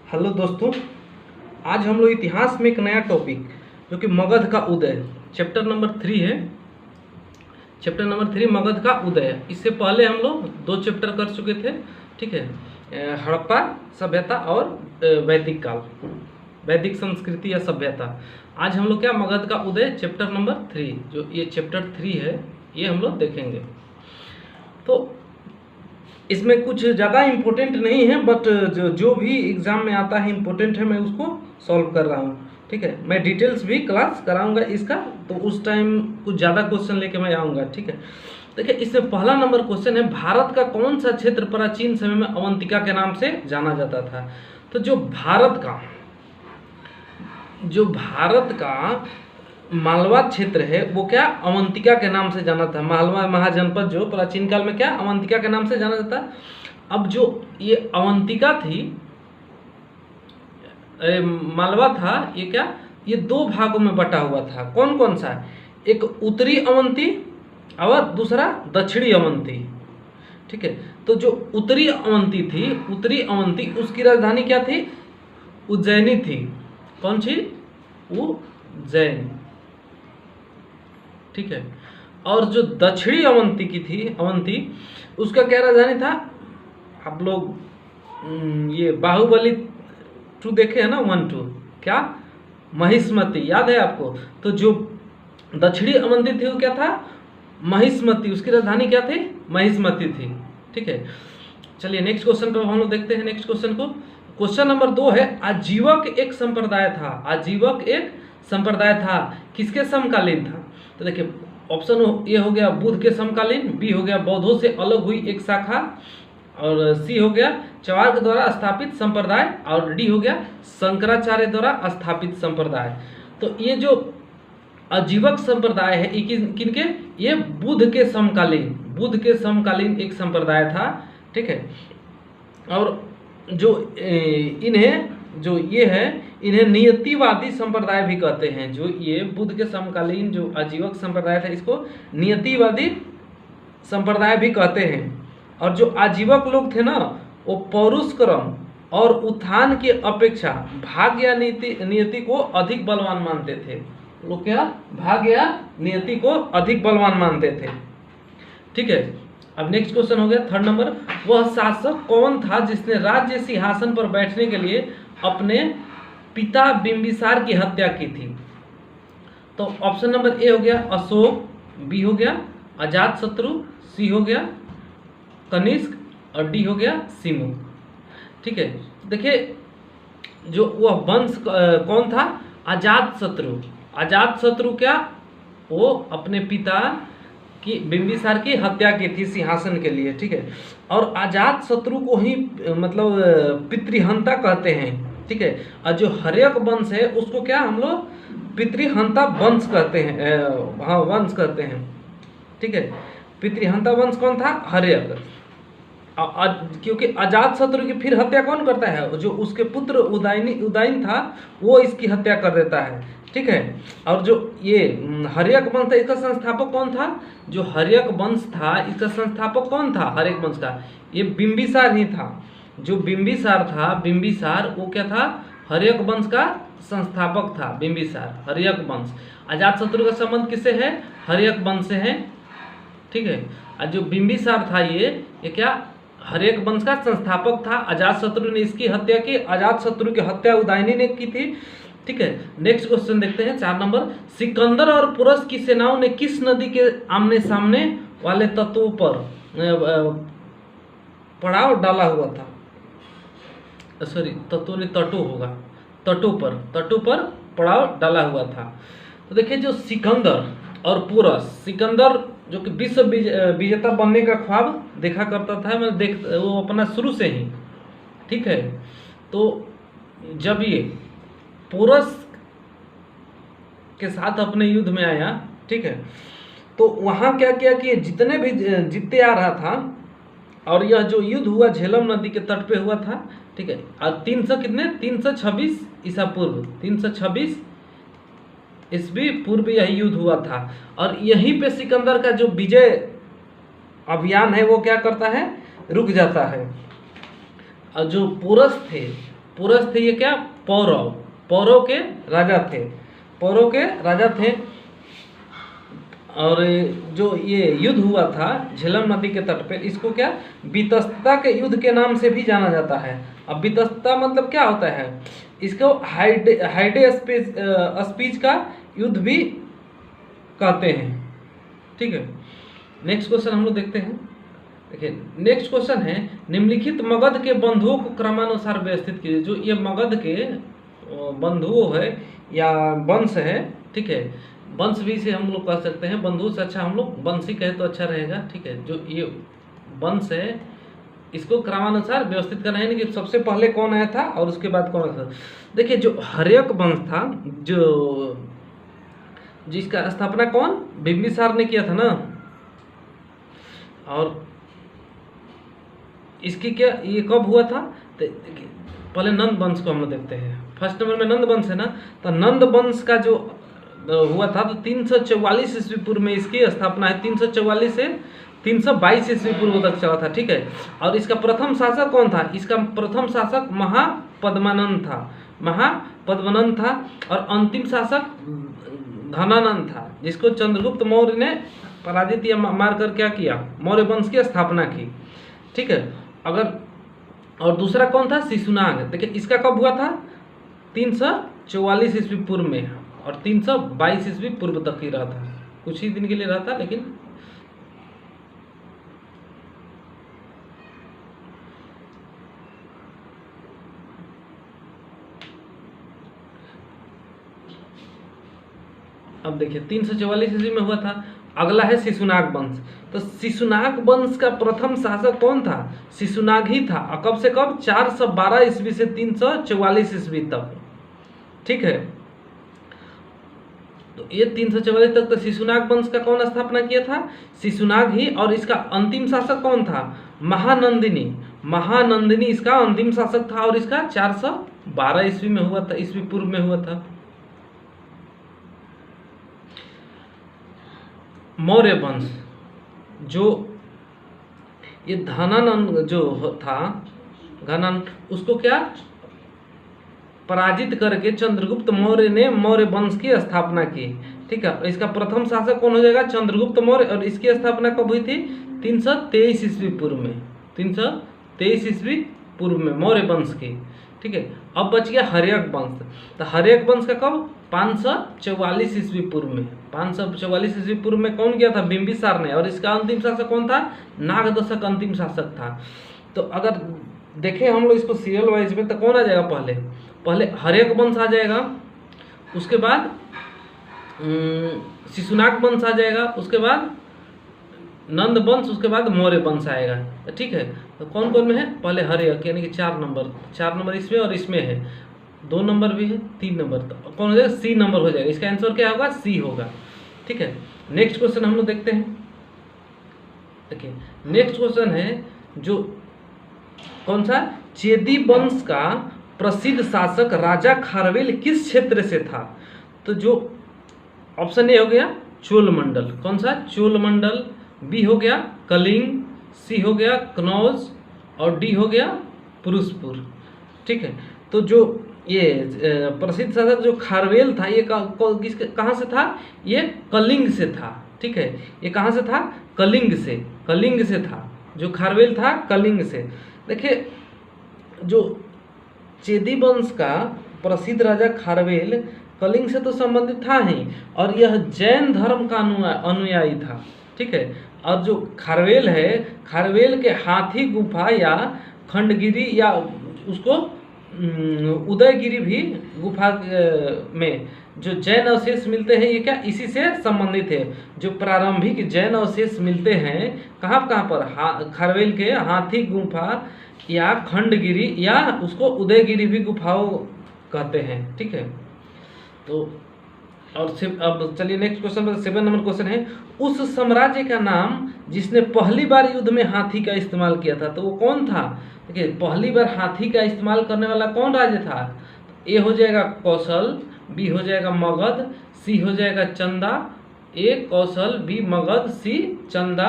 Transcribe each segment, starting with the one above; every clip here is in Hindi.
हेलो दोस्तों, आज हम लोग इतिहास में एक नया टॉपिक जो कि मगध का उदय चैप्टर नंबर 3 है। चैप्टर नंबर 3 मगध का उदय। इससे पहले हम लोग 2 चैप्टर कर चुके थे, ठीक है। हड़प्पा सभ्यता और वैदिक काल, वैदिक संस्कृति या सभ्यता। आज हम लोग क्या मगध का उदय चैप्टर नंबर 3, जो ये चैप्टर 3 है, ये हम लोग देखेंगे। तो इसमें कुछ ज़्यादा इम्पोर्टेंट नहीं है, बट जो भी एग्ज़ाम में आता है इम्पोर्टेंट है, मैं उसको सॉल्व कर रहा हूँ, ठीक है। मैं डिटेल्स भी क्लास कराऊंगा इसका, तो उस टाइम कुछ ज़्यादा क्वेश्चन लेके मैं आऊँगा, ठीक है। देखिए, इसमें पहला नंबर क्वेश्चन है, भारत का कौन सा क्षेत्र प्राचीन समय में अवंतिका के नाम से जाना जाता था। तो जो भारत का मालवा क्षेत्र है वो क्या अवंतिका के नाम से जाना था। मालवा महाजनपद जो प्राचीन काल में क्या अवंतिका के नाम से जाना जाता। अब जो ये अवंतिका थी, मालवा था, ये क्या ये 2 भागों में बटा हुआ था। कौन कौन सा? एक उत्तरी अवंती और दूसरा दक्षिणी अवंती, ठीक है। तो जो उत्तरी अवंती थी, उत्तरी अवंती, उसकी राजधानी क्या थी? उज्जैनी थी। कौन सी? उज्जैन, ठीक है। और जो दक्षिणी अवंती की थी, अवंती, उसका क्या राजधानी था? आप लोग ये बाहुबली 2 देखे हैं ना, 1-2, क्या महिष्मती, याद है आपको? तो जो दक्षिणी अवंती थी वो क्या था? महिष्मती। उसकी राजधानी क्या थी? महिष्मती थी, ठीक है। चलिए नेक्स्ट क्वेश्चन पर हम लोग देखते हैं। नेक्स्ट क्वेश्चन को, क्वेश्चन नंबर 2 है, आजीवक एक संप्रदाय था। आजीवक एक संप्रदाय था, किसके समकालीन था? तो देखिए, ऑप्शन ए हो गया बुद्ध के समकालीन, बी हो गया बौद्धों से अलग हुई एक शाखा, और सी हो गया चवार्क द्वारा स्थापित संप्रदाय, और डी हो गया शंकराचार्य द्वारा स्थापित संप्रदाय। तो ये जो आजीवक संप्रदाय है, ये किनके? ये बुद्ध के समकालीन एक संप्रदाय था, ठीक है। और जो इन्हें नियतिवादी संप्रदाय भी कहते हैं। जो ये बुद्ध के समकालीन जो आजीवक संप्रदाय था, इसको नियतिवादी संप्रदाय भी कहते हैं। और जो आजीवक लोग थे ना, वो पौरुष क्रम और उत्थान की अपेक्षा भाग्य या नियति को अधिक बलवान मानते थे। लोग क्या भाग्य या नियति को अधिक बलवान मानते थे, ठीक है। अब नेक्स्ट क्वेश्चन हो गया 3rd नंबर, वह शासक कौन था जिसने राज्य सिंहासन पर बैठने के लिए अपने पिता बिंबिसार की हत्या की थी? तो ऑप्शन नंबर ए हो गया अशोक, बी हो गया अजातशत्रु, सी हो गया कनिष्क, और डी हो गया सिमु, ठीक है। देखिए, जो वह वंश कौन था? अजातशत्रु। अजातशत्रु क्या, वो अपने पिता की बिंबिसार की हत्या की थी सिंहासन के लिए, ठीक है। और अजातशत्रु को ही मतलब पितृहंता कहते हैं, ठीक है। और जो हर्यक वंश है उसको क्या हम लोग पितृहंता वंश कहते हैं, हाँ वंश कहते हैं, ठीक है। पितृहंता वंश कौन था? हर्यक। क्योंकि अजातशत्रु की फिर हत्या कौन करता है? जो उसके पुत्र उदयन था, वो इसकी हत्या कर देता है, ठीक है। और जो ये हर्यक वंश था, इसका संस्थापक कौन था? जो हर्यक वंश था, इसका संस्थापक कौन था हर्यक वंश का? ये बिंबिसार ही था। जो बिंबिसार था, बिंबिसार वो क्या था? हर्यक वंश का संस्थापक था। बिंबिसार हर्यक वंश। अजातशत्रु का संबंध किससे है? हर्यक वंश से है, ठीक है। और जो बिंबिसार था, ये क्या हर्यक वंश का संस्थापक था। अजातशत्रु ने इसकी हत्या की। अजातशत्रु की हत्या उदयनी ने की थी, ठीक है। नेक्स्ट क्वेश्चन देखते हैं 4 नंबर, सिकंदर और पुरस की सेनाओं ने किस नदी के आमने सामने वाले तटों पर पड़ाव डाला हुआ था? सॉरी, तटों पर पड़ाव डाला हुआ था। तो देखिए, जो सिकंदर और पुरस, सिकंदर जो कि विश्व विजेता बनने का ख्वाब देखा करता था, वो अपना शुरू से ही, ठीक है। तो जब ये पुरस के साथ अपने युद्ध में आया, ठीक है, तो वहाँ क्या किया कि जितने भी जीतते आ रहा था, और यह जो युद्ध हुआ झेलम नदी के तट पे हुआ था, ठीक है। और 326 ईसा पूर्व, 326 ईस्वी पूर्व यही युद्ध हुआ था। और यहीं पे सिकंदर का जो विजय अभियान है वो क्या करता है? रुक जाता है। और जो पुरस थे, पुरस थे ये क्या, पौरव, पौरव के राजा थे, पौरव के राजा थे। और जो ये युद्ध हुआ था झेलम नदी के तट पे, इसको क्या वितस्ता के युद्ध के नाम से भी जाना जाता है। अब वितस्ता मतलब क्या होता है, इसको हाइडे स्पीच का युद्ध भी कहते हैं। ठीक है, नेक्स्ट क्वेश्चन हम लोग देखते हैं। देखिए नेक्स्ट क्वेश्चन है, निम्नलिखित मगध के बंधुओं को क्रमानुसार व्यवस्थित कीजिए। जो ये मगध के बंधुओं है या वंश है, ठीक है, वंश भी से हम लोग कह सकते हैं, बंधु से अच्छा हम लोग वंशी कहे तो अच्छा रहेगा। ठीक है, जो ये वंश है इसको क्रमानुसार व्यवस्थित करना है, कि सबसे पहले कौन आया था और उसके बाद कौन आया था। देखिए जो हर्यक वंश था, जो जिसका स्थापना कौन, बिंबिसार ने किया था ना, और इसकी क्या, ये कब हुआ था, तो पहले नंद वंश को हम लोग देखते हैं। फर्स्ट नंबर में नंद वंश है ना, तो नंद वंश का जो हुआ था तो 344 ईस्वी पूर्व में इसकी स्थापना है। 344 से 322 ईस्वी पूर्व तक चला था। ठीक है, और इसका प्रथम शासक कौन था, इसका प्रथम शासक महापद्मानंद था, महापद्मानंद था। और अंतिम शासक धनानंद था, जिसको चंद्रगुप्त मौर्य ने पराजित या मारकर क्या किया, मौर्य वंश की स्थापना की। ठीक है, अगर और दूसरा कौन था, शिशुनाग। देखिए इसका कब हुआ था, 344 ईस्वी पूर्व में, और 322 ईस्वी पूर्व तक ही रहा था, कुछ ही दिन के लिए रहा था। लेकिन अब देखिए 344 ईस्वी में हुआ था। अगला है शिशुनाग वंश। तो शिशुनाग वंश का प्रथम शासक कौन था, शिशुनाग ही था। और कब से कब, 412 ईस्वी से 344 ईस्वी तक। ठीक है, तो ये 344 तक तो शिशुनाग वंश का कौन स्थापना किया था, शिशुनाग ही। और इसका अंतिम शासक कौन था, महानंदिनी, महानंदिनी इसका अंतिम शासक था। और इसका 412 ईस्वी में हुआ था, ईस्वी पूर्व में हुआ था। मौर्य वंश, जो ये धनानंद जो था, घनानंद, उसको क्या पराजित करके चंद्रगुप्त मौर्य ने मौर्य वंश की स्थापना की। ठीक है, इसका प्रथम शासक कौन हो जाएगा, चंद्रगुप्त मौर्य। और इसकी स्थापना कब हुई थी, 323 ईस्वी पूर्व में, 323 ईस्वी पूर्व में मौर्य वंश की। ठीक है, अब बच गया हर्यक वंश। तो हर्यक वंश का कब, 544 ईस्वी पूर्व में, 544 ईस्वी पूर्व में कौन किया था, बिंबिसार ने। और इसका अंतिम शासक कौन था, नागदशक अंतिम शासक था। तो अगर देखें हम लोग इसको सीरियल वाइज में, तो कौन आ जाएगा, पहले हर्यक वंश आ जाएगा, उसके बाद शिशुनाग वंश आ जाएगा, उसके बाद नंद वंश, उसके बाद मौर्य वंश आएगा। ठीक है, तो कौन कौन में है, पहले हर्यक यानी कि 4 नंबर इसमें, और इसमें है 2 नंबर भी है, 3 नंबर, तो कौन हो जाएगा, सी नंबर हो जाएगा। इसका आंसर क्या होगा, सी होगा। ठीक है, नेक्स्ट क्वेश्चन हम लोग देखते हैं। देखिए नेक्स्ट क्वेश्चन है, जो कौन सा, चेदी वंश का प्रसिद्ध शासक राजा खारवेल किस क्षेत्र से था। तो जो ऑप्शन ए हो गया चोल मंडल, कौन सा, चोल मंडल। बी हो गया कलिंग, सी हो गया कनौज, और डी हो गया पुरुषपुर। ठीक है, तो जो ये प्रसिद्ध शासक जो खारवेल था, ये कहाँ से था, ये कलिंग से था। ठीक है, ये कहाँ से था, कलिंग से था, जो खारवेल था कलिंग से। देखिए जो चेदी वंश का प्रसिद्ध राजा खारवेल कलिंग से तो संबंधित था ही, और यह जैन धर्म का अनुयायी था। ठीक है, और जो खारवेल है, खारवेल के हाथी गुफा या खंडगिरी या उसको उदयगिरी भी गुफा में जो जैन अवशेष मिलते हैं, ये क्या इसी से संबंधित है। जो प्रारंभिक जैन अवशेष मिलते हैं कहाँ पर, खारवेल के हाथी गुफा या खंडगिरी या उसको उदयगिरी भी गुफाओं कहते हैं। ठीक है, तो और अब चलिए नेक्स्ट क्वेश्चन पर, 7 नंबर क्वेश्चन है, उस साम्राज्य का नाम जिसने पहली बार युद्ध में हाथी का इस्तेमाल किया था, तो वो कौन था। देखिए पहली बार हाथी का इस्तेमाल करने वाला कौन राज्य था, ए हो जाएगा कौशल, बी हो जाएगा मगध, सी हो जाएगा चंदा। ए कौशल, बी मगध, सी चंदा,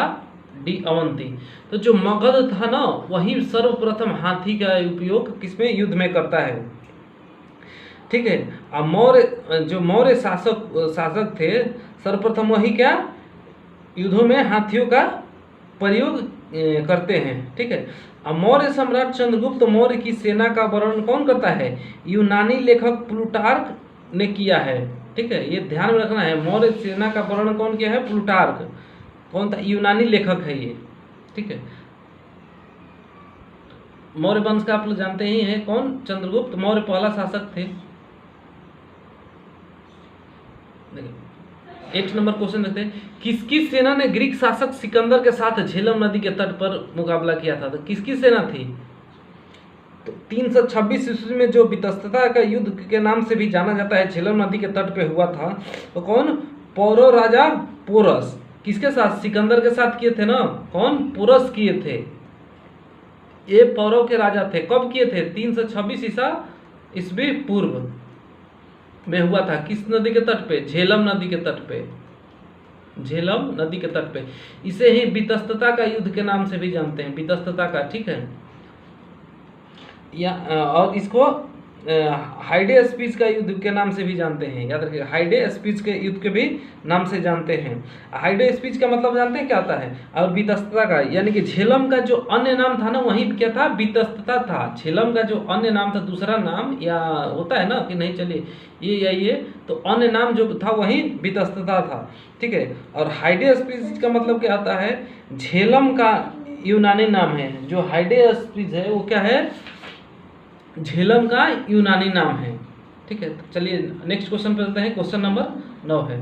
डी अवंती। तो जो मगध था ना, वही सर्वप्रथम हाथी का उपयोग किसमें, युद्ध में करता है। ठीक है। अब मौर्य शासक थे, सर्वप्रथम वही क्या, युद्धों में हाथियों का प्रयोग करते हैं। ठीक है। अब मौर्य सम्राट चंद्रगुप्त मौर्य की सेना का वर्णन कौन करता है, यूनानी लेखक प्लूटार्क ने किया है। ठीक है, ये ध्यान में रखना है, मौर्य सेना का वर्णन कौन किया है, प्लूटार्क। कौन था, यूनानी लेखक है ये। ठीक है, मौर्य वंश का आप लोग जानते ही हैं, कौन, चंद्रगुप्त मौर्य पहला शासक थे। 8 नंबर क्वेश्चन देखते हैं, किसकी सेना ने ग्रीक शासक सिकंदर के साथ झेलम नदी के तट पर मुकाबला किया था। तो किसकी सेना थी, तो 326 ईस्वी में जो वितस्तता का युद्ध के नाम से भी जाना जाता है, झेलम नदी के तट पे हुआ था। तो कौन, पौरव राजा पोरस, किसके साथ, सिकंदर के साथ किए थे ना, कौन, पोरस किए थे। ये पौरव के राजा थे, कब किए थे, 326 ईस्वी पूर्व में हुआ था। किस नदी के तट पे, झेलम नदी के तट पे, झेलम नदी के तट पे। इसे ही वितस्तता का युद्ध के नाम से भी जानते हैं, वितस्तता का। ठीक है, या और इसको हाइडे स्पीच का युद्ध के नाम से भी जानते हैं, याद रखिए, हाइडे स्पीच के युद्ध के भी नाम से जानते हैं। हाइडे स्पीच का मतलब जानते हैं क्या होता है, और वितस्तता का, यानी कि झेलम का जो अन्य नाम था ना, वही क्या था, वितस्तता था। झेलम का जो अन्य नाम था, दूसरा नाम या होता है ना कि नहीं, चलिए ये या ये, तो अन्य नाम जो था वही वितस्तता था। ठीक है, और हाइडे स्पीच का मतलब क्या होता है, झेलम का यूनानी नाम है। जो हाइडे स्पीच है वो क्या है, झेलम का यूनानी नाम है। ठीक है, तो चलिए नेक्स्ट क्वेश्चन पे चलते हैं। क्वेश्चन नंबर 9 है,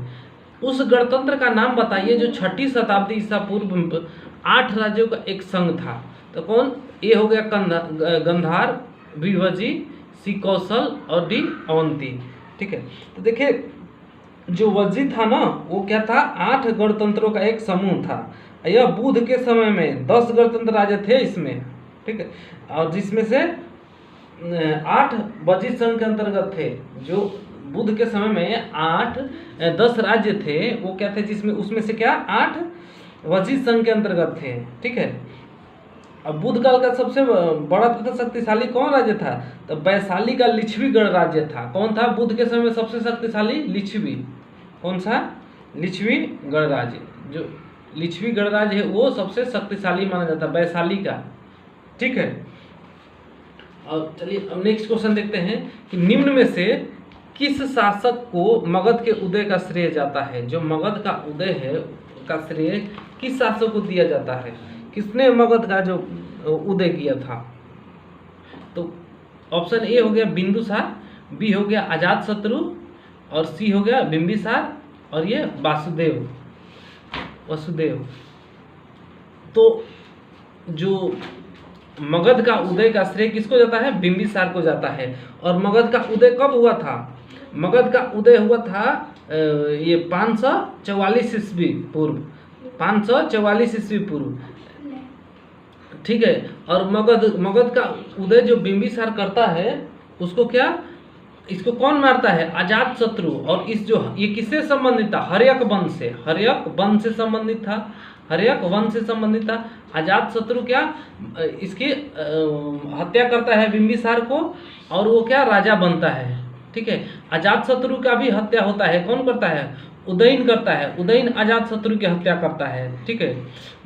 उस गणतंत्र का नाम बताइए जो 6ठी शताब्दी ईसा पूर्व 8 राज्यों का एक संघ था। तो कौन, ए हो गया गंधार, बी वजी, सी कौशल और डी अवंती। ठीक है, तो देखिए जो वजी था ना, वो क्या था, 8 गणतंत्रों का एक समूह था। यह बुद्ध के समय में 10 गणतंत्र राज्य थे इसमें। ठीक है, और जिसमें से 8 वजी संघ के अंतर्गत थे। जो बुद्ध के समय में 10 राज्य थे, वो क्या थे, जिसमें उसमें से क्या 8 वजी संघ के अंतर्गत थे। ठीक है, अब बुद्ध काल का सबसे बड़ा तथा शक्तिशाली कौन राज्य था, तो वैशाली का लिच्छवी गणराज्य था। कौन था बुद्ध के समय में सबसे शक्तिशाली, लिच्छवी। कौन सा, लिच्छवी गणराज्य। जो लिच्छवी गणराज्य है वो सबसे शक्तिशाली माना जाता है, वैशाली का। ठीक है, और चलिए अब नेक्स्ट क्वेश्चन देखते हैं कि निम्न में से किस शासक को मगध के उदय का श्रेय जाता है। जो मगध का उदय है का श्रेय किस शासक को दिया जाता है, किसने मगध का जो उदय किया था। तो ऑप्शन ए हो गया बिंदुसार, बी हो गया अजातशत्रु, और सी हो गया बिंबिसार, और ये वसुदेव। तो जो मगध का उदय का श्रेय किसको जाता है, बिंबिसार को जाता है। और मगध का उदय कब हुआ था, मगध का उदय हुआ था ये 544 ईस्वी पूर्व, 544 ईस्वी पूर्व। ठीक है, और मगध का उदय जो बिंबिसार करता है, उसको क्या, इसको कौन मारता है, अजातशत्रु। और इस जो ये किससे संबंधित था, हर्यक वंश से, हर्यक वंश से संबंधित था, हर्यक वंश से संबंधित था। अजातशत्रु क्या, इसकी हत्या करता है बिंबिसार को, और वो क्या, राजा बनता है। ठीक है, अजातशत्रु का भी हत्या होता है, कौन करता है, उदयन करता है, उदयन अजातशत्रु की हत्या करता है। ठीक है,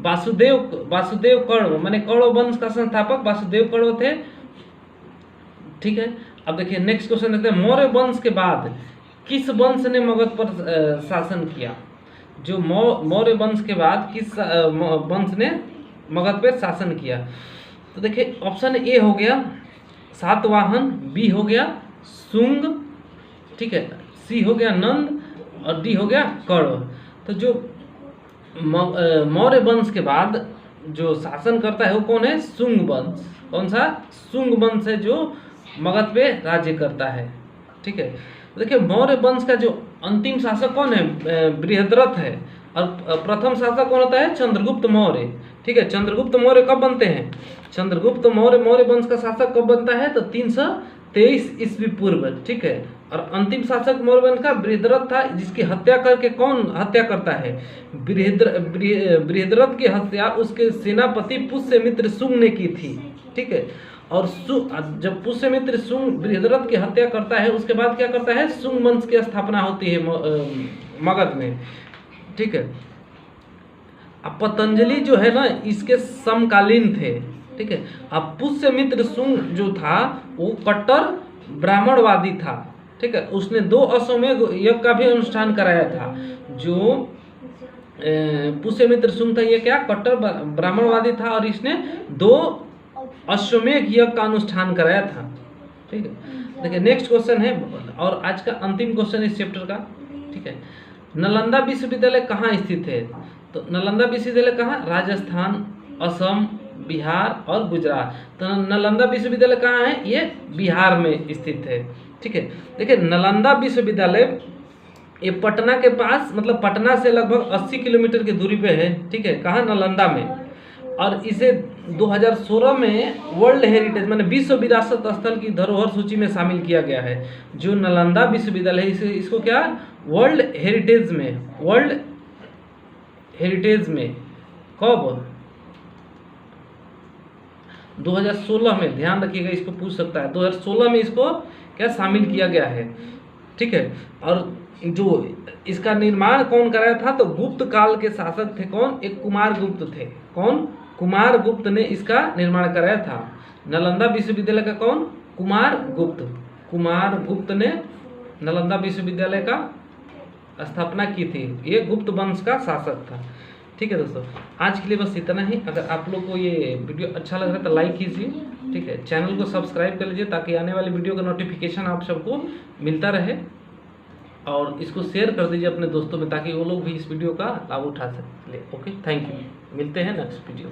वासुदेव कण्व, माने कण्व वंश का संस्थापक वासुदेव कण्व थे। ठीक है, अब देखिए नेक्स्ट क्वेश्चन देखते हैं, मौर्य वंश के बाद किस वंश ने मगध पर शासन किया। जो मौर्य वंश के बाद किस वंश ने मगध पर शासन किया। तो देखिए ऑप्शन ए हो गया सातवाहन, बी हो गया शुंग, ठीक है, सी हो गया नंद, और डी हो गया कण्व। तो जो मौर्य वंश के बाद जो शासन करता है वो कौन है, शुंग वंश। कौन सा, शुंग वंश है जो मगध पे राज्य करता है। ठीक है, देखिए मौर्य वंश का जो अंतिम शासक कौन है, बृहद्रथ है। और प्रथम शासक कौन होता है, चंद्रगुप्त मौर्य। ठीक है, चंद्रगुप्त मौर्य कब बनते हैं, चंद्रगुप्त मौर्य मौर्य वंश का शासक कब बनता है, तो 323 ईस्वी पूर्व। ठीक है, और अंतिम शासक मौर्य वंश का बृहद्रथ था, जिसकी हत्या करके कौन हत्या करता है? बृहद्रथ की हत्या उसके सेनापति पुष्यमित्र शुंग ने की थी। ठीक है, और जब पुष्यमित्र शुंग बृहद्रथ की हत्या करता है, उसके बाद क्या करता है? शुंग वंश की स्थापना होती है मगध में। ठीक है, अब पतंजलि जो है ना इसके समकालीन थे। ठीक है, अब पुष्यमित्र शुंग जो था वो कट्टर ब्राह्मणवादी था। ठीक है, उसने 2 अश्वमेध यज्ञ का भी अनुष्ठान कराया था। जो पुष्यमित्र शुंग था ये क्या कट्टर ब्राह्मणवादी था और इसने 2 अश्वमेध यज्ञ का अनुष्ठान कराया था। ठीक है, देखिए नेक्स्ट क्वेश्चन है और आज का अंतिम क्वेश्चन इस चैप्टर का। ठीक है, नालंदा विश्वविद्यालय कहाँ स्थित है? तो नालंदा विश्वविद्यालय कहाँ? राजस्थान, असम, बिहार और गुजरात। तो नालंदा विश्वविद्यालय कहाँ है? ये बिहार में स्थित है। ठीक है, देखिए नालंदा विश्वविद्यालय ये पटना के पास, मतलब पटना से लगभग 80 किलोमीटर की दूरी पे है। ठीक है, कहाँ? नालंदा में। और इसे 2016 में वर्ल्ड हेरिटेज माने विश्व विरासत स्थल की धरोहर सूची में शामिल किया गया है। जो नालंदा विश्वविद्यालय है इसको क्या वर्ल्ड हेरिटेज में कब? 2016 में, ध्यान रखिएगा, इसको पूछ सकता है। 2016 में इसको क्या शामिल किया गया है। ठीक है, और जो इसका निर्माण कौन कराया था? तो गुप्त काल के शासक थे। कौन? एक कुमार गुप्त थे। कौन? कुमार गुप्त ने इसका निर्माण कराया था। नालंदा विश्वविद्यालय का कौन? कुमार गुप्त ने नालंदा विश्वविद्यालय का स्थापना की थी। ये गुप्त वंश का शासक था। ठीक है दोस्तों, आज के लिए बस इतना ही। अगर आप लोग को ये वीडियो अच्छा लग रहा है तो लाइक कीजिए। ठीक है, चैनल को सब्सक्राइब कर लीजिए ताकि आने वाली वीडियो का नोटिफिकेशन आप सबको मिलता रहे। और इसको शेयर कर दीजिए अपने दोस्तों में ताकि वो लोग भी इस वीडियो का लाभ उठा सके। ओके, थैंक यू, मिलते हैं नेक्स्ट वीडियो।